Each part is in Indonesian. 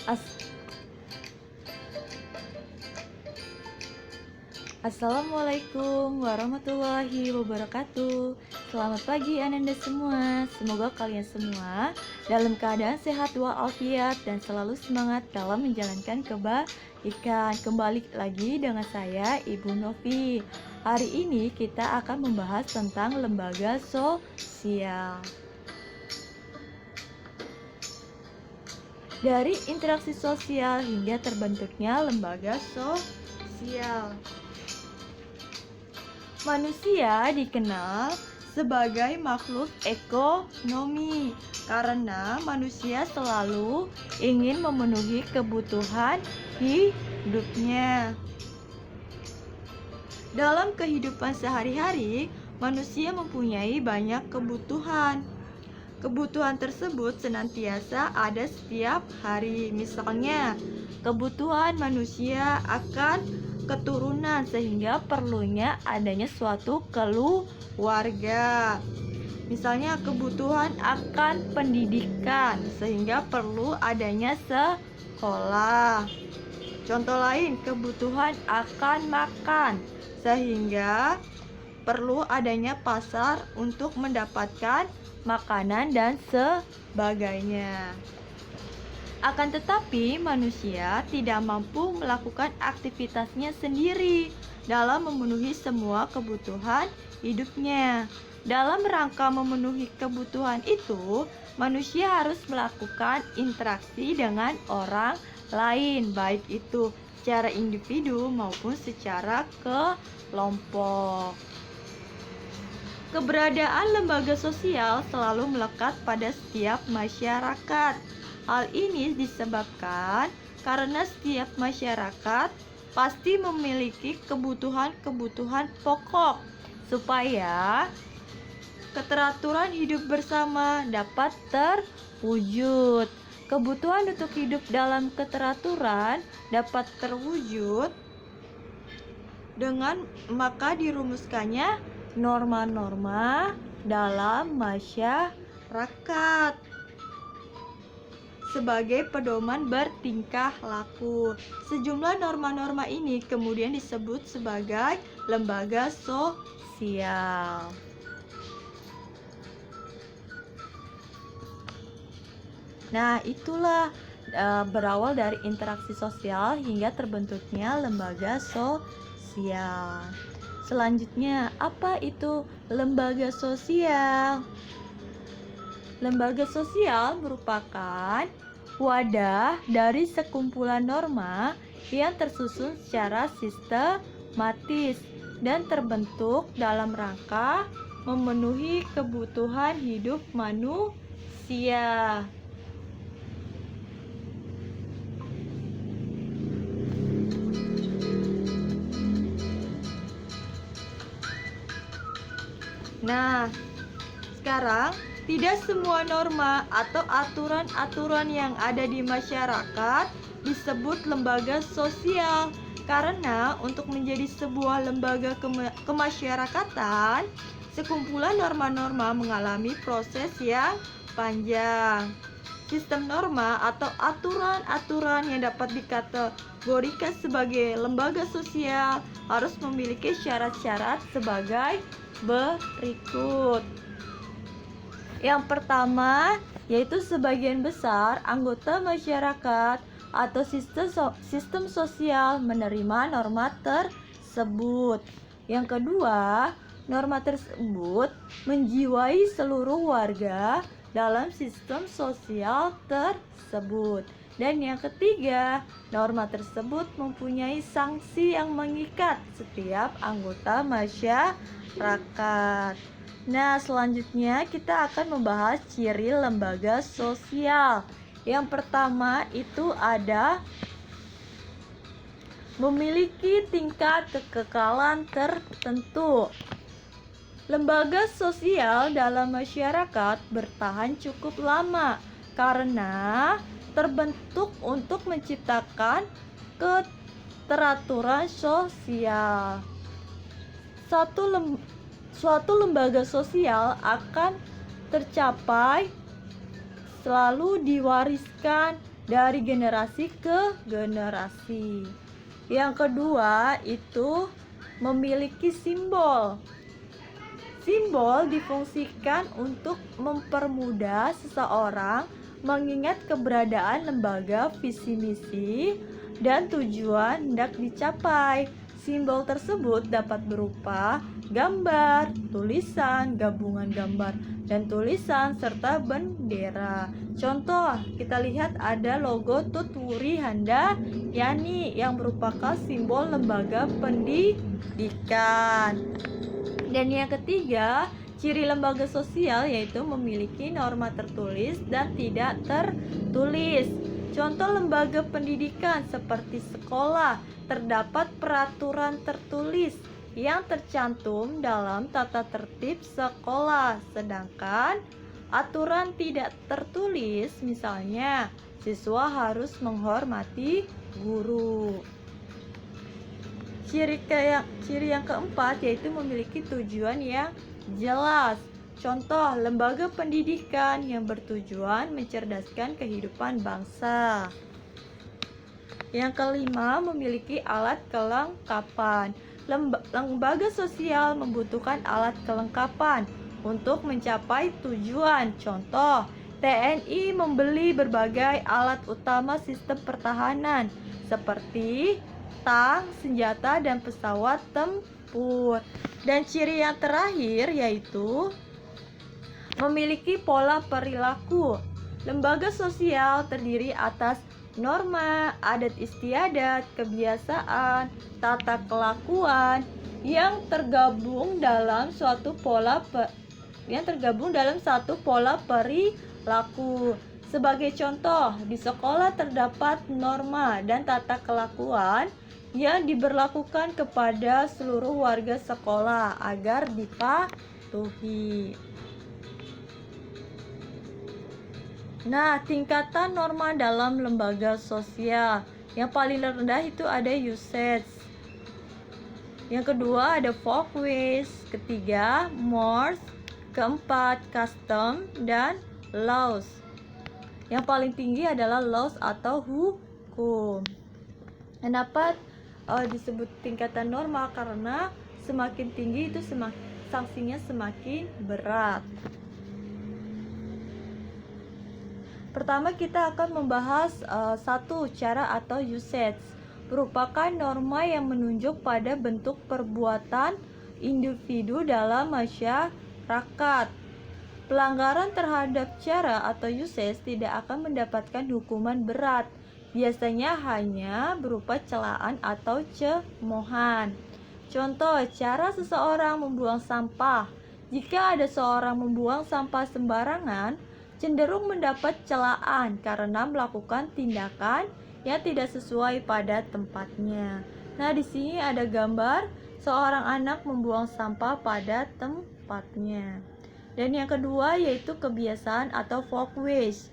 As- Assalamualaikum warahmatullahi wabarakatuh. Selamat pagi Ananda semua. Semoga kalian semua dalam keadaan sehat walafiat dan selalu semangat dalam menjalankan kebaikan. Kembali lagi dengan saya Ibu Novi. Hari ini kita akan membahas tentang lembaga sosial. Dari interaksi sosial hingga terbentuknya lembaga sosial. Manusia dikenal sebagai makhluk ekonomi karena manusia selalu ingin memenuhi kebutuhan hidupnya. Dalam kehidupan sehari-hari, manusia mempunyai banyak kebutuhan. Kebutuhan tersebut senantiasa ada setiap hari. Misalnya, kebutuhan manusia akan keturunan sehingga perlunya adanya suatu keluarga. Misalnya, kebutuhan akan pendidikan sehingga perlu adanya sekolah. Contoh lain, kebutuhan akan makan sehingga perlu adanya pasar untuk mendapatkan makanan dan sebagainya. Akan tetapi manusia tidak mampu melakukan aktivitasnya sendiri dalam memenuhi semua kebutuhan hidupnya. Dalam rangka memenuhi kebutuhan itu, manusia harus melakukan interaksi dengan orang lain, baik itu secara individu maupun secara kelompok. Keberadaan lembaga sosial selalu melekat pada setiap masyarakat. Hal ini disebabkan karena setiap masyarakat pasti memiliki kebutuhan-kebutuhan pokok supaya keteraturan hidup bersama dapat terwujud. Kebutuhan untuk hidup dalam keteraturan dapat terwujud dengan maka dirumuskannya norma-norma dalam masyarakat sebagai pedoman bertingkah laku. Sejumlah norma-norma ini kemudian disebut sebagai lembaga sosial. Nah, itulah berawal dari interaksi sosial hingga terbentuknya lembaga sosial. Selanjutnya, apa itu lembaga sosial? Lembaga sosial merupakan wadah dari sekumpulan norma yang tersusun secara sistematis dan terbentuk dalam rangka memenuhi kebutuhan hidup manusia. Nah, sekarang tidak semua norma atau aturan-aturan yang ada di masyarakat disebut lembaga sosial karena untuk menjadi sebuah lembaga kemasyarakatan, sekumpulan norma-norma mengalami proses yang panjang. Sistem norma atau aturan-aturan yang dapat dikategorikan sebagai lembaga sosial harus memiliki syarat-syarat sebagai berikut. Yang pertama, yaitu sebagian besar anggota masyarakat atau sistem sosial menerima norma tersebut. Yang kedua, norma tersebut menjiwai seluruh warga dalam sistem sosial tersebut. Dan yang ketiga, norma tersebut mempunyai sanksi yang mengikat setiap anggota masyarakat. Nah, selanjutnya kita akan membahas ciri lembaga sosial. Yang pertama itu ada memiliki tingkat kekekalan tertentu. Lembaga sosial dalam masyarakat bertahan cukup lama karena terbentuk untuk menciptakan keteraturan sosial. Suatu lembaga sosial akan tercapai selalu diwariskan dari generasi ke generasi. Yang kedua itu memiliki simbol. Simbol difungsikan untuk mempermudah seseorang mengingat keberadaan lembaga, visi misi, dan tujuan hendak dicapai. Simbol tersebut dapat berupa gambar, tulisan, gabungan gambar dan tulisan, serta bendera. Contoh, kita lihat ada logo Tutwuri Handa Yani yang merupakan simbol lembaga pendidikan. Dan yang ketiga, ciri lembaga sosial yaitu memiliki norma tertulis dan tidak tertulis. Contoh lembaga pendidikan seperti sekolah, terdapat peraturan tertulis yang tercantum dalam tata tertib sekolah, sedangkan aturan tidak tertulis, misalnya siswa harus menghormati guru. Ciri yang keempat yaitu memiliki tujuan yang jelas. Contoh, lembaga pendidikan yang bertujuan mencerdaskan kehidupan bangsa. Yang kelima, memiliki alat kelengkapan. Lembaga sosial membutuhkan alat kelengkapan untuk mencapai tujuan. Contoh, TNI membeli berbagai alat utama sistem pertahanan seperti tang, senjata, dan pesawat tempur. Dan ciri yang terakhir yaitu memiliki pola perilaku. Lembaga sosial terdiri atas norma, adat istiadat, kebiasaan, tata kelakuan yang tergabung dalam satu pola perilaku. Sebagai contoh, di sekolah terdapat norma dan tata kelakuan yang diberlakukan kepada seluruh warga sekolah agar dipatuhi. Nah, tingkatan norma dalam lembaga sosial. Yang paling rendah itu ada usage. Yang kedua ada folkways. Ketiga, mores. Keempat, custom dan laws. Yang paling tinggi adalah laws atau hukum. Kenapa disebut tingkatan norma? Karena semakin tinggi itu sanksinya semakin berat. Pertama kita akan membahas satu cara atau usage, merupakan norma yang menunjuk pada bentuk perbuatan individu dalam masyarakat. Pelanggaran terhadap cara atau usage tidak akan mendapatkan hukuman berat, biasanya hanya berupa celaan atau cemoohan. Contoh, cara seseorang membuang sampah. Jika ada seorang membuang sampah sembarangan, cenderung mendapat celaan karena melakukan tindakan yang tidak sesuai pada tempatnya. Nah, di sini ada gambar seorang anak membuang sampah pada tempatnya. Dan yang kedua yaitu kebiasaan atau folkways.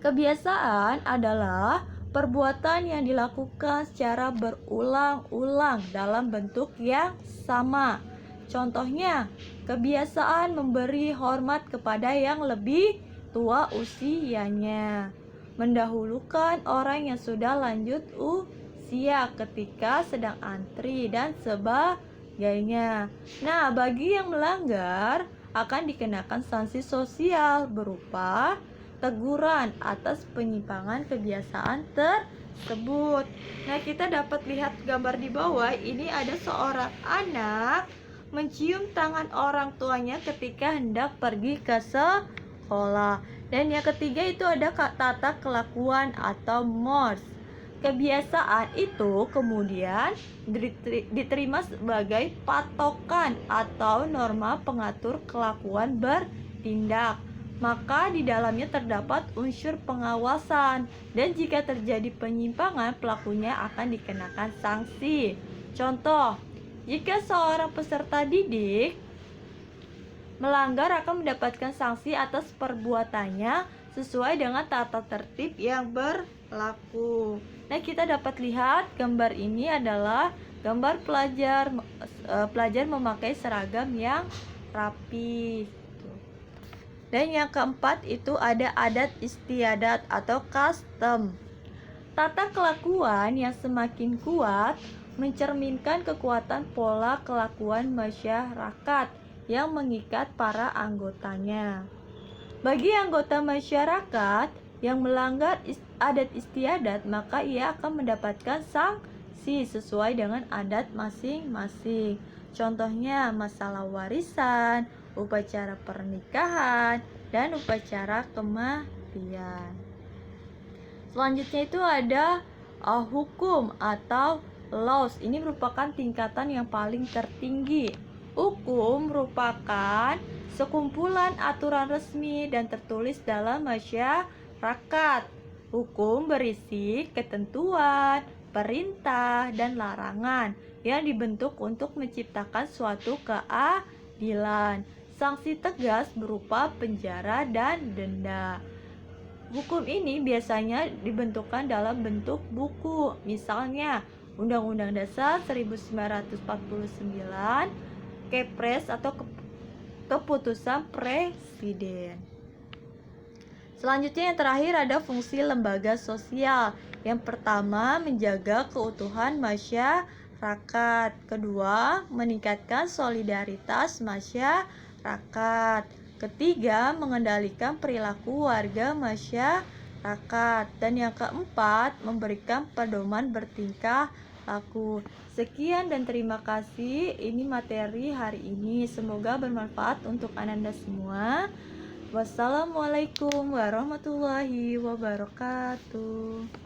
Kebiasaan adalah perbuatan yang dilakukan secara berulang-ulang dalam bentuk yang sama. Contohnya, kebiasaan memberi hormat kepada yang lebih tua usianya, mendahulukan orang yang sudah lanjut usia ketika sedang antri, dan sebagainya. Nah, bagi yang melanggar akan dikenakan sanksi sosial berupa teguran atas penyimpangan kebiasaan tersebut. Nah, kita dapat lihat gambar di bawah. Ini ada seorang anak mencium tangan orang tuanya ketika hendak pergi ke sekolah. Dan yang ketiga itu ada tata kelakuan atau mores. Kebiasaan itu kemudian diterima sebagai patokan atau norma pengatur kelakuan bertindak. Maka di dalamnya terdapat unsur pengawasan, dan jika terjadi penyimpangan, pelakunya akan dikenakan sanksi. Contoh, jika seorang peserta didik melanggar akan mendapatkan sanksi atas perbuatannya sesuai dengan tata tertib yang berlaku. Nah, kita dapat lihat gambar ini adalah gambar pelajar memakai seragam yang rapi. Dan yang keempat itu ada adat istiadat atau custom. Tata kelakuan yang semakin kuat mencerminkan kekuatan pola kelakuan masyarakat yang mengikat para anggotanya. Bagi anggota masyarakat yang melanggar adat istiadat, maka ia akan mendapatkan sanksi sesuai dengan adat masing-masing. Contohnya masalah warisan, upacara pernikahan, dan upacara kematian. Selanjutnya itu ada hukum atau laws. Ini merupakan tingkatan yang paling tertinggi. Hukum merupakan sekumpulan aturan resmi dan tertulis dalam masyarakat. Hukum berisi ketentuan, perintah, dan larangan yang dibentuk untuk menciptakan suatu keadilan. Sanksi tegas berupa penjara dan denda. Hukum ini biasanya dibentukkan dalam bentuk buku, misalnya Undang-Undang Dasar 1949, Kepres atau Keputusan Presiden. Selanjutnya yang terakhir ada fungsi lembaga sosial. Yang pertama, menjaga keutuhan masyarakat. Kedua, meningkatkan solidaritas masyarakat. Ketiga, mengendalikan perilaku warga masyarakat. Dan yang keempat, memberikan pedoman bertingkah laku. Sekian dan terima kasih. Ini materi hari ini. Semoga bermanfaat untuk Ananda semua. Wassalamualaikum warahmatullahi wabarakatuh.